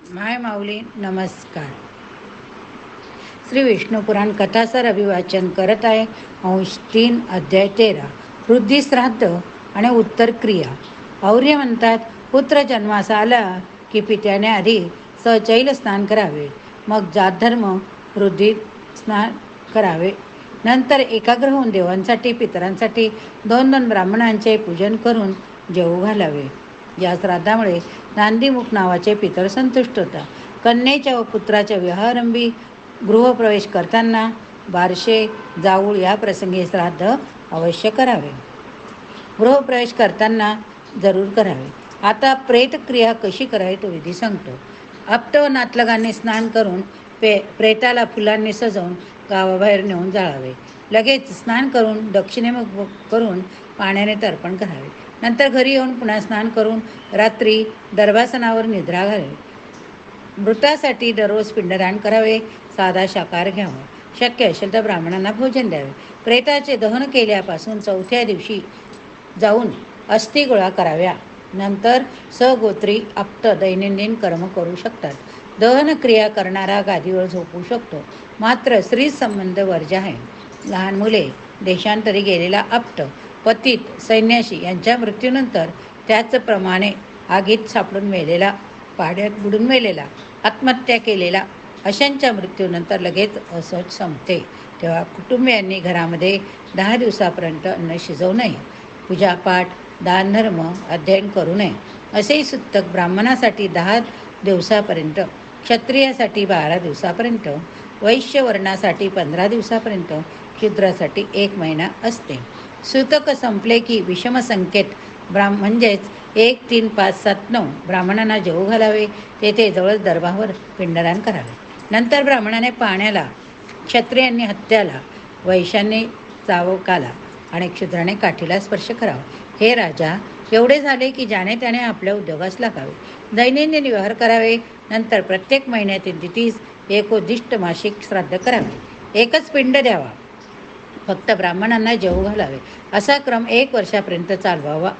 माय माऊली नमस्कार. श्री विष्णू पुराण कथासार अभिवाचन करत आहे. अंश 3 अध्याय 13 वृद्धी श्राद्ध आणि उत्तर क्रिया. और्य म्हणतात, पुत्र जन्मास आला की पित्याने आधी सचैल स्नान करावे, मग जातधर्म वृद्धी स्नान करावे. नंतर एकाग्र होऊन देवांसाठी पितरांसाठी 2-2 ब्राह्मणांचे पूजन करून जेवू घालावे. या श्राद्धामुळे नांदीमुख नावाचे पितर संतुष्ट होता. कन्येच्या व पुत्राच्या विवाहारंभी गृहप्रवेश करताना बारशे जाऊळ या प्रसंगी श्राद्ध अवश्य करावे. गृहप्रवेश करताना जरूर करावे. आता प्रेतक्रिया कशी करावी तो विधी सांगतो. आप्त व नातलगांनी स्नान करून प्रेताला फुलांनी सजवून गावाबाहेर नेऊन जाळावे. लगेच स्नान करून दक्षिणेमुख करून पाण्याने तर्पण करावे. नंतर घरी येऊन पुन्हा स्नान करून रात्री दर्भासनावर निद्रा घालावी. मृतासाठी दररोज पिंडदान करावे. साधा शाकाहार घ्यावा. शक्य असेल तर ब्राह्मणांना भोजन द्यावे. प्रेताचे दहन केल्यापासून 4थ्या दिवशी जाऊन अस्थी गोळा कराव्या. नंतर सगोत्री आप्त दैनंदिन कर्म करू शकतात. दहन क्रिया करणारा गादीवर झोपू शकतो, मात्र स्त्री संबंध वर्ज्य आहे. लहान मुले, देशांतरी गेलेला आप्त, पतित, संन्यासी यांच्या मृत्यूनंतर त्याचप्रमाणे आगीत सापडून मेलेला, पाण्यात बुडून मेलेला, आत्महत्या केलेला अशांच्या मृत्यूनंतर लगेच असोच संपते. तेव्हा कुटुंबियांनी घरामध्ये 10 दिवसापर्यंत अन्न शिजवू नये. पूजापाठ, दानधर्म, अध्ययन करू नये. असेही सुतक ब्राह्मणासाठी 10 दिवसापर्यंत, क्षत्रियासाठी 12 दिवसापर्यंत, वैश्य वर्णासाठी 15 दिवसापर्यंत, शूद्रासाठी 1 महिना असते. सुतक संपले की विषमसंख्येत म्हणजेच 1, 3, 5, 7, 9 ब्राह्मणांना जेवू घालावे. तेथे जवळ दर्भावर पिंडदान करावे. नंतर ब्राह्मणाने पाण्याला, क्षत्रियांनी हत्याला, वैश्यांनी चावकाला आणि क्षुद्राने काठीला स्पर्श करावा. हे राजा, एवढे झाले की ज्याने त्याने आपल्या उद्योगास लागावे. दैनंदिन व्यवहार करावे. नंतर प्रत्येक महिन्यातील तिथीस एकोदिष्ट मासिक श्राद्ध करावे. एकच पिंड द्यावा. फक्त ब्राह्मणांना जेवू घालावे. असा क्रम 1 वर्षापर्यंत चालवावा.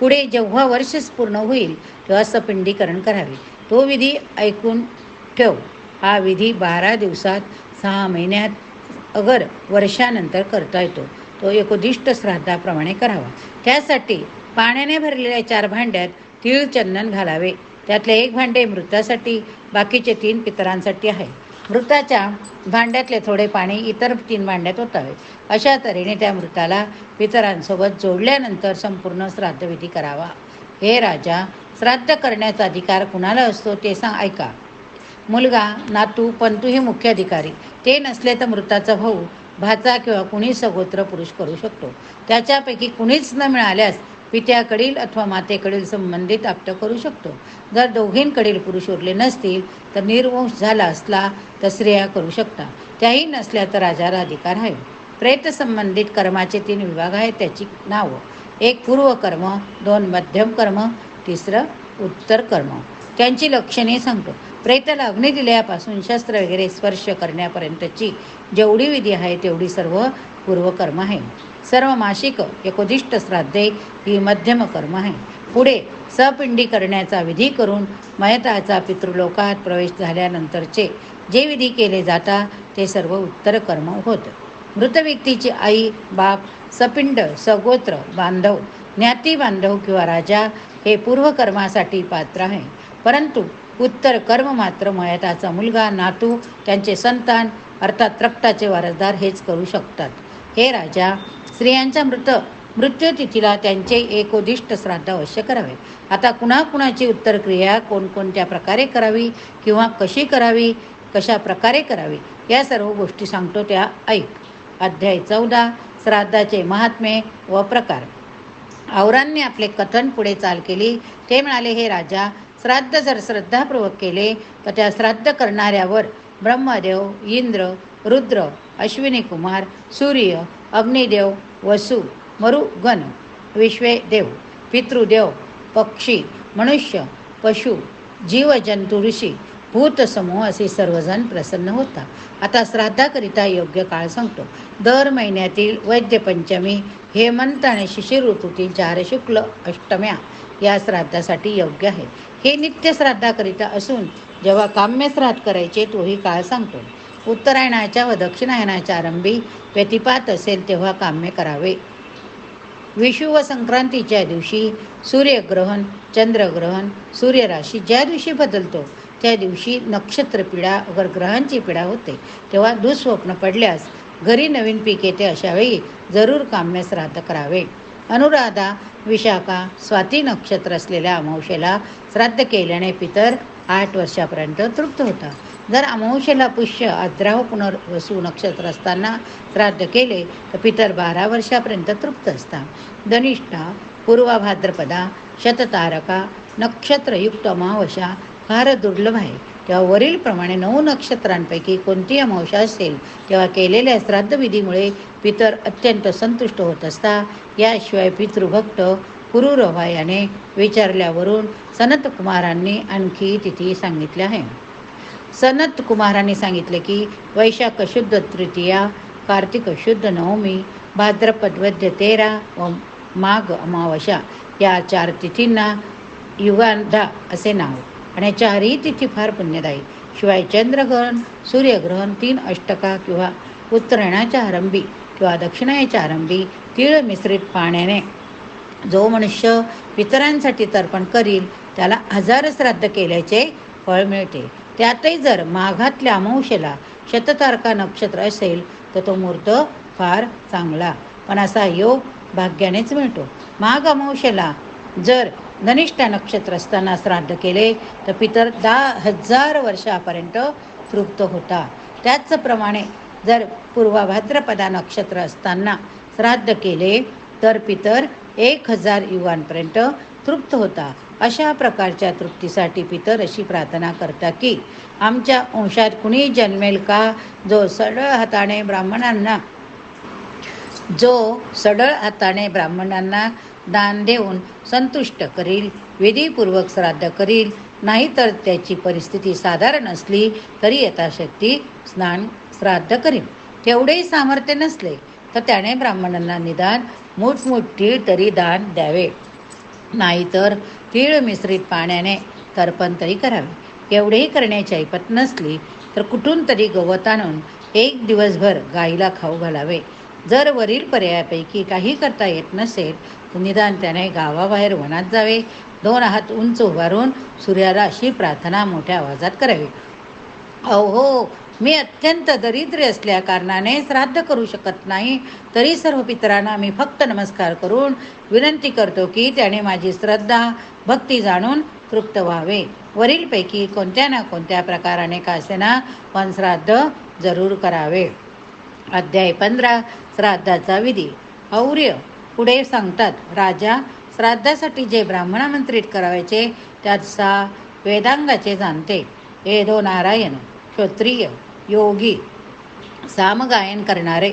पुढे जेव्हा वर्ष पूर्ण होईल तेव्हा सपिंडीकरण करावे. तो विधी ऐकून ठेव. हा विधी 12 दिवसात, 6 महिन्यात, अगर वर्षानंतर करता येतो. तो एकोदिष्ट श्राद्धाप्रमाणे करावा. त्यासाठी पाण्याने भरलेल्या 4 भांड्यात तीळ चंदन घालावे. त्यातले 1 भांडे मृतासाठी, बाकीचे 3 पितरांसाठी आहे. मृताच्या भांड्यातले थोडे पाणी इतर 3 भांड्यात ओतावे. अशा तऱ्हेने त्या मृताला पितरांसोबत जोडल्यानंतर संपूर्ण श्राद्धविधी करावा. हे राजा, श्राद्ध करण्याचा अधिकार कुणाला असतो ते ऐका. मुलगा, नातू, पंतू हे मुख्य अधिकारी. ते नसले तर मृताचा भाऊ, भाचा किंवा कुणी सगोत्र पुरुष करू शकतो. त्याच्यापैकी कुणीच न मिळाल्यास पित्याकडील अथवा मातेकडील संबंधित आप्त करू शकतो. जर दोघींकडील पुरुष उरले नसतील तर निर्वंश झाला असला तर स्त्रिया करू शकतात. त्याही नसल्या तर राजाला अधिकार आहे. प्रेत संबंधित कर्माचे 3 विभाग आहेत. त्याची नावं: 1 पूर्व कर्म, 2 मध्यम कर्म, 3 उत्तर कर्म. त्यांची लक्षणे सांगतो. प्रेताला अग्नी दिल्यापासून शस्त्र वगैरे स्पर्श करण्यापर्यंतची जेवढी विधी आहे तेवढी सर्व पूर्वकर्म आहे. सर्व मासिक एकोदिष्ट श्राद्धे ही मध्यम कर्म आहे. पुढे सपिंडी करण्याचा विधी करून मयताचा पितृलोकात प्रवेश झाल्यानंतरचे जे विधी केले जातात ते सर्व उत्तर कर्म होत. मृत व्यक्तीची आई, बाप, सपिंड, सगोत्र, बांधव, ज्ञाती बांधव किंवा राजा हे पूर्वकर्मासाठी पात्र आहे. परंतु उत्तर कर्म मात्र मयताचा मुलगा, नातू, त्यांचे संतान अर्थात रक्ताचे वारसदार हेच करू शकतात. हे राजा, स्त्रियांच्या मृत्यूतिथीला त्यांचे एकोदिष्ट श्राद्ध अवश्य करावे. आता कुणाकुणाची उत्तर क्रिया कोणकोणत्या प्रकारे करावी किंवा कशी करावी, कशा प्रकारे करावी या सर्व गोष्टी सांगतो त्या ऐक. अध्याय 14 श्राद्धाचे महात्म्य व प्रकार. औरांनी आपले कथन पुढे चाल केली. ते म्हणाले, हे राजा, श्राद्ध जर श्रद्धापूर्वक केले तर त्या श्राद्ध करणाऱ्यावर ब्रह्मदेव, इंद्र, रुद्र, अश्विनी कुमार, सूर्य, अग्निदेव, वसु, मरुगण, विश्वेदेव, पितृदेव, पक्षी, मनुष्य, पशु, जीवजंतू, ऋषी, भूतसमूह असे सर्वजण प्रसन्न होतात. आता श्राद्धाकरिता योग्य काळ सांगतो. दर महिन्यातील वैद्य पंचमी, हेमंत आणि शिशिर ऋतूतील 4 शुक्ल अष्टम्या या श्राद्धासाठी योग्य आहे. हे नित्य श्राद्धाकरिता असून जेव्हा काम्य श्राद्ध करायचे तोही काळ सांगतो. उत्तरायणाच्या व दक्षिणायनाच्या आरंभी व्यतिपात असेल तेव्हा काम्य करावे. विषु व संक्रांतीच्या दिवशी सूर्यग्रहण, चंद्रग्रहण, सूर्यराशी ज्या दिवशी बदलतो त्या दिवशी नक्षत्र पीडा अगर ग्रहांची पीडा होते तेव्हा दुःस्वप्न पडल्यास घरी नवीन पीक येते अशा वेळी जरूर काम्य श्राद्ध करावे. अनुराधा, विशाखा, स्वाती नक्षत्र असलेल्या अमावस्येला श्राद्ध केल्याने पितर 8 वर्षापर्यंत तृप्त होतात. जर अमावस्येला पुष्य, आद्राव, पुनर्वसू नक्षत्र असताना श्राद्ध केले तर पितर 12 वर्षापर्यंत तृप्त असतात. धनिष्ठा, पूर्वा भाद्रपदा, शततारका नक्षत्रयुक्त अमावस्या फार दुर्लभ आहे. तेव्हा वरीलप्रमाणे 9 नक्षत्रांपैकी कोणती अमावस्या असेल तेव्हा केलेल्या श्राद्धविधीमुळे पितर अत्यंत संतुष्ट होत असतात. याशिवाय पितृभक्त पुरुरवा याने विचारल्यावरून सनत कुमारांनी आणखी तिथी सांगितली आहे. सनत कुमारांनी सांगितले की वैशाख शुद्ध तृतीया, कार्तिक शुद्ध नवमी, भाद्रपद वद्य 13 व माघ अमावस्या या 4 तिथींना युगांधा असे नाव आणि 4ही तिथी फार पुण्यदायी. शिवाय चंद्रग्रहण, सूर्यग्रहण, 3 अष्टका किंवा उत्तरायणाच्या आरंभी किंवा दक्षिणायच्या आरंभी तीळ मिश्रित पाण्याने जो मनुष्य पितरांसाठी तर्पण करील त्याला 1000 श्राद्ध केल्याचे फळ मिळते. त्यातही जर माघातल्या अमावस्येला शततारका नक्षत्र असेल तर तो मुहूर्त फार चांगला, पण असा योग भाग्यानेच मिळतो. माघ अमावस्येला जर धनिष्ठा नक्षत्र असताना श्राद्ध केले तर पितर 10,000 वर्षापर्यंत तृप्त होता. त्याचप्रमाणे जर पूर्वा भाद्रपदा नक्षत्र असताना श्राद्ध केले तर पितर 1000 युगांपर्यंत तृप्त होता. अशा प्रकारच्या तृप्तीसाठी पितर अशी प्रार्थना करतात की आमच्या वंशात कुणी जन्मेल का जो सडळ हाताने ब्राह्मणांना दान देऊन संतुष्ट करील, विधीपूर्वक श्राद्ध करील, नाहीतर त्याची परिस्थिती साधारण असली तरी यथाशक्ती श्राद्ध करील. तेवढेही सामर्थ्य नसले तर त्याने ब्राह्मणांना निदान मोठमोठ तीळ तरी दान द्यावे, नाहीतर तीळ मिश्रित पाण्याने तर्पण तरी करावे. एवढेही करण्याची ऐपत नसली तर कुठून तरी गवत आणून 1 दिवसभर गाईला खाऊ घालावे. जर वरील पर्यायापैकी काही करता येत नसेल तर निदान त्याने गावाबाहेर वनात जावे, 2 हात उंच उभारून सूर्याला अशी प्रार्थना मोठ्या आवाजात करावी. अहो, मी अत्यंत दरिद्री असल्या कारणाने श्राद्ध करू शकत नाही, तरी सर्व पितरांना मी फक्त नमस्कार करून विनंती करतो की त्याने माझी श्रद्धा भक्ती जाणून तृप्त व्हावे. वरीलपैकी कोणत्या ना कोणत्या प्रकाराने का असेना पण श्राद्ध जरूर करावे. अध्याय 15 श्राद्धाचा विधी. और्य पुढे सांगतात, राजा श्राद्धासाठी जे ब्राह्मण आमंत्रित करायचे त्यात 6 वेदांगाचे जाणते, वेदो नारायण, क्षत्रिय, योगी, सामगायन करणारे,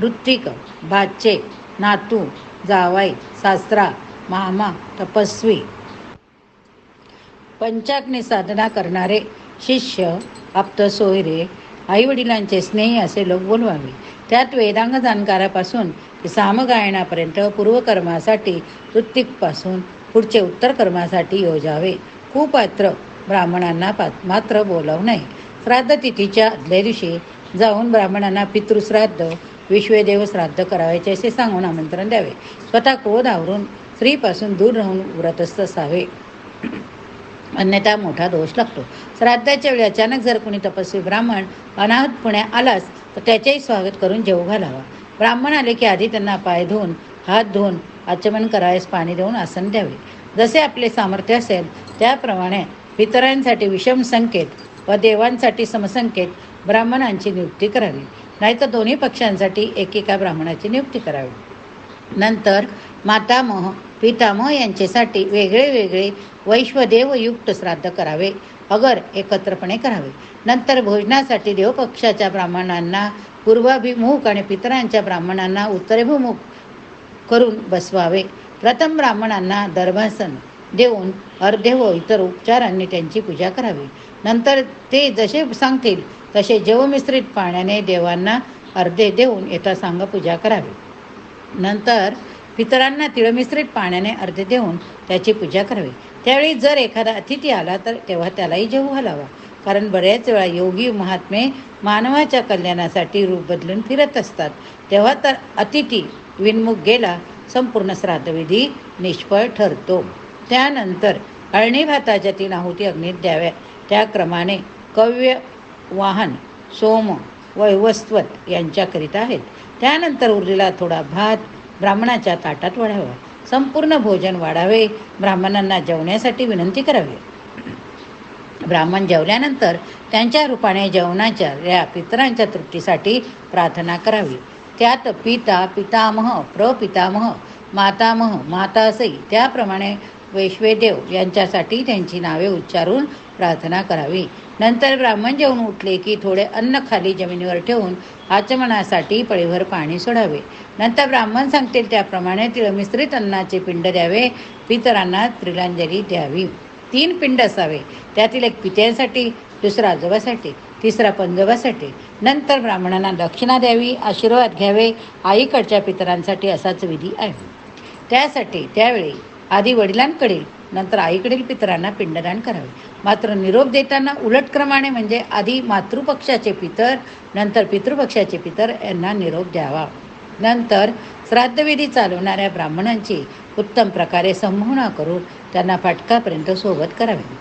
ऋत्विक, भाचे, नातू, जावाई, सासरा, मामा, तपस्वी, पंचाग्नी साधना करणारे, शिष्य, आप्त सोयरे, आईवडिलांचे स्नेही असे लोक बोलवावे. त्यात वेदांग जाणकारापासून सामगायनापर्यंत पूर्वकर्मासाठी ऋत्विकपासून पुढचे उत्तरकर्मासाठी योजावे. कुपात्र ब्राह्मणांना मात्र बोलावू नये. श्राद्ध तिथीच्या आदल्या दिवशी जाऊन ब्राह्मणांना पितृश्राद्ध, विश्वेदेव श्राद्ध करायचे असे सांगून आमंत्रण द्यावे. स्वतः क्रोध आवरून स्त्रीपासून दूर राहून व्रतस्थ असावे, अन्यथा मोठा दोष लागतो. श्राद्धाच्या वेळी अचानक जर कोणी तपस्वी ब्राह्मण अनाहतपणे आलास तर त्याचेही स्वागत करून जेवू घालावा. ब्राह्मण आले की आधी त्यांना पाय धुवून, हात धुवून, आचमन करायस पाणी देऊन आसन द्यावे. जसे आपले सामर्थ्य असेल त्याप्रमाणे पितरांसाठी विषम संकेत व देवांसाठी समसंकेत ब्राह्मणांची नियुक्ती करावी, नाहीतर दोन्ही पक्षांसाठी एकेका ब्राह्मणाची नियुक्ती करावी. नंतर मातामह, पितामह यांच्यासाठी वेगळे वेगळे वैश्वदेवयुक्त श्राद्ध करावे, अगर एकत्रपणे करावे. नंतर भोजनासाठी देवपक्षाच्या ब्राह्मणांना पूर्वाभिमुख आणि पितरांच्या ब्राह्मणांना उत्तराभिमुख करून बसवावे. प्रथम ब्राह्मणांना दर्भासन देऊन अर्धे व इतर उपचारांनी त्यांची पूजा करावी. नंतर ते जसे सांगतील तसे जवमिश्रित पाण्याने देवांना अर्धे देऊन यथासांग पूजा करावी. नंतर पितरांना तिळमिश्रित पाण्याने अर्धे देऊन त्याची पूजा करावी. त्यावेळी जर एखादा अतिथी आला तर तेव्हा त्यालाही जेवू घालावा. कारण बऱ्याच वेळा योगी महात्मे मानवाच्या कल्याणासाठी रूप बदलून फिरत असतात. तेव्हा तर अतिथी विनमुख गेला संपूर्ण श्राद्धविधी निष्फळ ठरतो. त्यानंतर अळणी भाताच्या 3 आहुती अग्नीत द्याव्या. त्या क्रमाने कव्य, वाहन, सोम, वैवस्वत यांच्याकरिता आहेत. त्यानंतर उरलेला थोडा भात ब्राह्मणाच्या ताटात वाढावा. संपूर्ण भोजन वाढावे. ब्राह्मणांना जेवण्यासाठी विनंती करावी. ब्राह्मण जेवल्यानंतर त्यांच्या रूपाने जेवणाच्या या पितरांच्या तृप्तीसाठी प्रार्थना करावी. त्यात पिता, पितामह, प्रपितामह, मातामह, मातासई त्याप्रमाणे वैश्वेदेव यांच्यासाठी त्यांची नावे उच्चारून प्रार्थना करावी. नंतर ब्राह्मण जेवून उठले की थोडे अन्न खाली जमिनीवर ठेवून आचमनासाठी पळीभर पाणी सोडावे. नंतर ब्राह्मण सांगतील त्याप्रमाणे तिळमिश्रित अन्नाचे पिंड द्यावे. पितरांना तिलांजली द्यावी. 3 पिंड असावे. त्यातील एक पित्यांसाठी, दुसरा आजोबासाठी, तिसरा पंजोबासाठी. नंतर ब्राह्मणांना दक्षिणा द्यावी, आशीर्वाद घ्यावे. आईकडच्या पितरांसाठी असाच विधी आहे. त्यासाठी त्यावेळी आधी वडिलांकडील नंतर आईकडील पितरांना पिंडदान करावे. मात्र निरोप देताना उलट क्रमाने म्हणजे आधी मातृपक्षाचे पितर नंतर पितृपक्षाचे पितर यांना निरोप द्यावा. नंतर श्राद्धविधी चालवणाऱ्या ब्राह्मणांची उत्तम प्रकारे संभावना करून त्यांना फाटकापर्यंत सोबत करावे.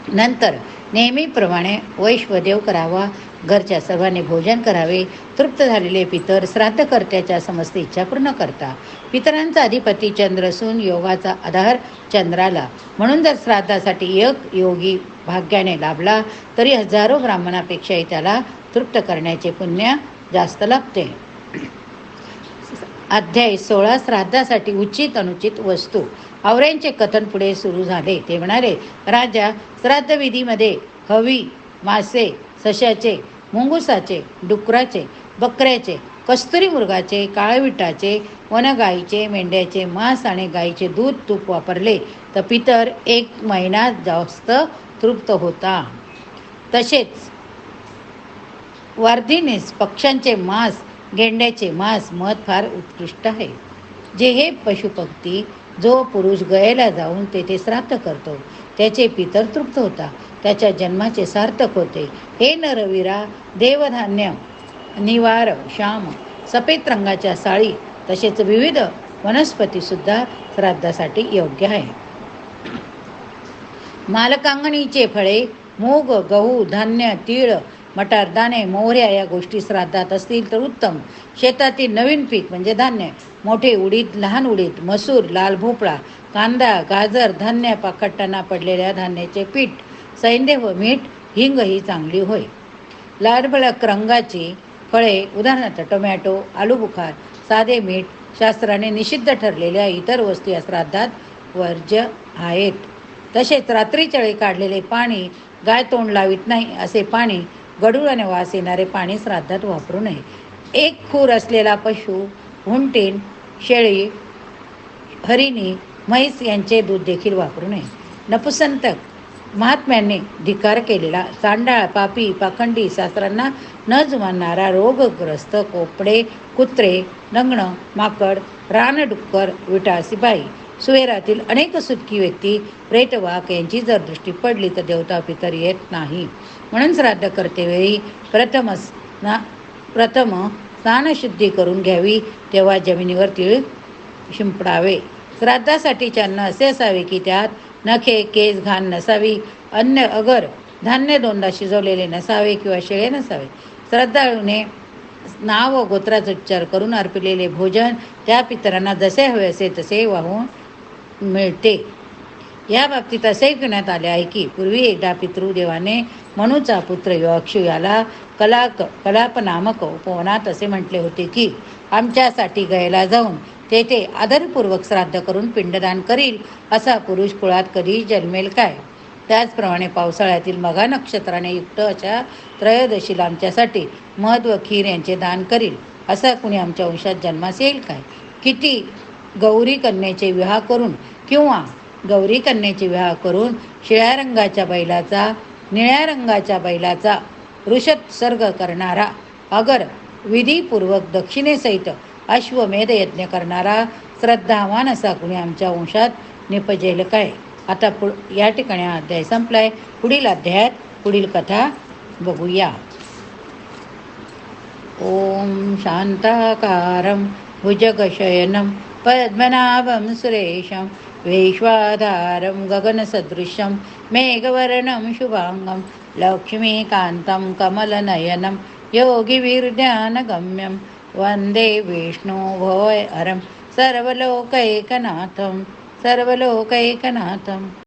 नंतर नेहमीप्रमाणे वैश्वदेव करावा. घरच्या सर्वांनी भोजन करावे. तृप्त झालेले पितर श्राद्धकर्त्याच्या समस्त इच्छा पूर्ण करता. पितरांचा अधिपती चंद्र असून योगाचा आधार चंद्राला. म्हणून जर श्राद्धासाठी एक योगी भाग्याने लाभला तरी हजारो ब्राह्मणापेक्षाही त्याला तृप्त करण्याचे पुण्य जास्त लाभते. अध्याय 16 श्राद्धासाठी उचित अनुचित वस्तू. आवऱ्यांचे कथन पुढे सुरू झाले. ते म्हणाले, राजा, श्राद्धविधीमध्ये हवी, मासे, सशाचे, मुंगुसाचे, डुकराचे, बकऱ्याचे, कस्तुरी मृगाचे, काळविटाचे, वनगाईचे, मेंढ्याचे मांस आणि गाईचे दूध तूप वापरले तर पितर 1 महिना जास्त तृप्त होता. तसेच वर्धिनीस पक्ष्यांचे मांस, गेंड्याचे मांस, मध फार उत्कृष्ट आहे. जे हे पशुपक्षी जो पुरुष गयेला जाऊन तेथे श्राद्ध करतो त्याचे पितर तृप्त होता. त्याच्या जन्माचे सार्थक होते. हे नरवीरा, देवधान्य, निवार, श्याम, सफेद रंगाच्या साळी तसेच विविध वनस्पतीसुद्धा श्राद्धासाठी योग्य आहे. मालकांगणीचे फळे, मूग, गहू, धान्य, तीळ, मटारदाणे, मोहऱ्या या गोष्टी श्राद्धात असतील तर उत्तम. शेतातील नवीन पीक म्हणजे धान्य, मोठे उडीद, लहान उडीद, मसूर, लाल भोपळा, कांदा, गाजर, धान्य पाकटताना पडलेल्या धान्याचे पीठ, सैंधव व मीठ, हिंग ही चांगली होय. लालभडक रंगाची फळे उदाहरणार्थ टोमॅटो, आलूबुखार, साधे मीठ, शास्त्राने निषिद्ध ठरलेल्या इतर वस्तू या श्राद्धात वर्ज्य आहेत. तसेच रात्रीच्या वेळी काढलेले पाणी, गाय तोंड लावित नाही असे पाणी, गडूळ आणि वास येणारे पाणी श्राद्धात वापरू नये. 1 खूर असलेला पशु, हुंटीन, शेळी, हरिणी, म्हैस यांचे दूध देखील वापरू नये. नपुसंतक महात्म्यांनी धिक्कार केलेला, चांडाळ, पापी, पाखंडी, शास्त्रांना न जुमानणारा, रोगग्रस्त, कोपडे, कुत्रे, नग्न, माकड, रानडुक्कर, विटा, सिपाई, सुवेरातील अनेक सुटकी व्यक्ती, प्रेतवाक यांची जर दृष्टी पडली तर देवता पितर येत नाही. म्हणून श्राद्ध करतेवेळी प्रथम स्नानशुद्धी करून घ्यावी. तेव्हा जमिनीवर तीळ शिंपडावे. श्राद्धासाठीचे अन्न असे असावे की त्यात नखे, केस, घाण नसावी. अन्न अगर धान्य 2दा शिजवलेले नसावे किंवा शिळे नसावे. श्रद्धाळूने नाव व गोत्राचा उच्चार करून अर्पिलेले भोजन त्या पितरांना जसे हवे असे तसे वाहून मिळते. या बाबतीत असे ऐकण्यात आले आहे की पूर्वी एकदा पितृदेवाने मनूचा पुत्र योक्षू याला कलाप नामक उपवनात असे म्हटले होते की आमच्यासाठी गयेला जाऊन तेथे आदरपूर्वक श्राद्ध करून पिंडदान करील असा पुरुष कुळात कधी जन्मेल काय. त्याचप्रमाणे पावसाळ्यातील मघा नक्षत्राने युक्त अशा त्रयोदशीला आमच्यासाठी मध व खीर यांचे दान करील असा कुणी आमच्या वंशात जन्मास येईल काय. किती गौरी कन्येचे विवाह करून किंवा गौरी कन्येचे विवाह करून शिळ्या रंगाच्या बैलाचा, निळ्या रंगाच्या बैलाचा ऋषत्सर्ग करणारा, अगर विधीपूर्वक दक्षिणेसहित अश्वमेध यज्ञ करणारा श्रद्धावान असा कुणी आमच्या वंशात निपजेल काय. आता या ठिकाणी हा अध्याय संपलाय. पुढील अध्यायात पुढील कथा बघूया. ओम शांताकारं भुजगशयनं पद्मनाभं सुरेशं विश्वाधारं गगनसदृशं मेघवर्णं शुभांगं लक्ष्मीकान्तं कमलनयनं योगिविर्ध्यानगम्यं वन्दे विष्णुभवहरं सर्वलोकैकनाथं.